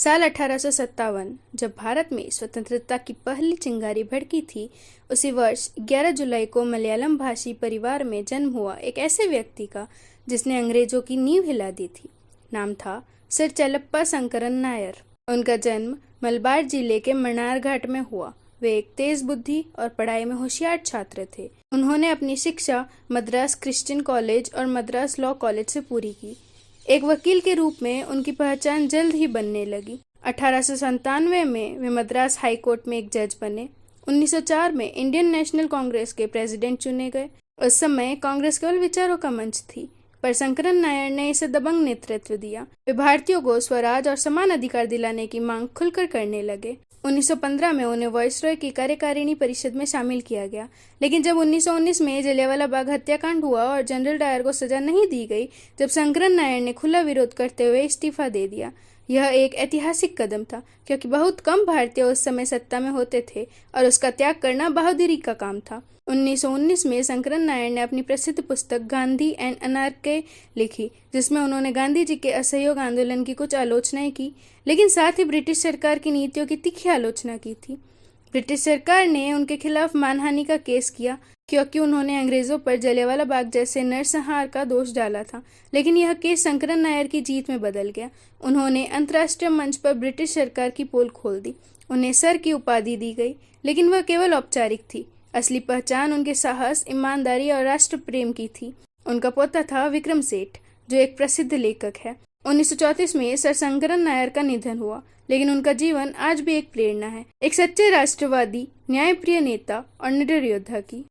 साल 1857 जब भारत में स्वतंत्रता की पहली चिंगारी भड़की थी, उसी वर्ष 11 जुलाई को मलयालम भाषी परिवार में जन्म हुआ एक ऐसे व्यक्ति का जिसने अंग्रेजों की नींव हिला दी थी। नाम था सर चेल्लप्पा शंकरन नायर। उनका जन्म मलबार जिले के मन्नार घाट में हुआ। वे एक तेज बुद्धि और पढ़ाई में होशियार छात्र थे। उन्होंने अपनी शिक्षा मद्रास क्रिश्चियन कॉलेज और मद्रास लॉ कॉलेज से पूरी की। एक वकील के रूप में उनकी पहचान जल्द ही बनने लगी। 1897 में वे मद्रास हाई कोर्ट में एक जज बने। 1904 में इंडियन नेशनल कांग्रेस के प्रेसिडेंट चुने गए। उस समय कांग्रेस केवल विचारों का मंच थी, पर शंकरन नायर ने इसे दबंग नेतृत्व दिया। वे भारतीयों को स्वराज और समान अधिकार दिलाने की मांग खुलकर करने लगे। 1915 में उन्हें वायसरॉय की कार्यकारिणी परिषद में शामिल किया गया, लेकिन जब 1919 में जलियांवाला बाग हत्याकांड हुआ और जनरल डायर को सजा नहीं दी गई, जब शंकरन नायर ने खुला विरोध करते हुए इस्तीफा दे दिया। यह एक ऐतिहासिक कदम था, क्योंकि बहुत कम भारतीय उस समय सत्ता में होते थे और उसका त्याग करना बहादुरी का काम था। 1919 में शंकरन नायर ने अपनी प्रसिद्ध पुस्तक गांधी एंड अनारकी लिखी, जिसमें उन्होंने गांधी जी के असहयोग आंदोलन की कुछ आलोचनाएं की, लेकिन साथ ही ब्रिटिश सरकार की नीतियों की तीखी आलोचना की थी। ब्रिटिश सरकार ने उनके खिलाफ मानहानि का केस किया, क्योंकि उन्होंने अंग्रेजों पर जलियांवाला बाग जैसे नरसंहार का दोष डाला था, लेकिन यह केस शंकरन नायर की जीत में बदल गया। उन्होंने अंतर्राष्ट्रीय मंच पर ब्रिटिश सरकार की पोल खोल दी। उन्हें सर की उपाधि दी गई, लेकिन वह केवल औपचारिक थी। असली पहचान उनके साहस, ईमानदारी और राष्ट्र प्रेम की थी। उनका पोता था विक्रम सेठ, जो एक प्रसिद्ध लेखक है। 1934 में सर शंकरन नायर का निधन हुआ, लेकिन उनका जीवन आज भी एक प्रेरणा है, एक सच्चे राष्ट्रवादी, न्यायप्रिय नेता और निडर योद्धा की।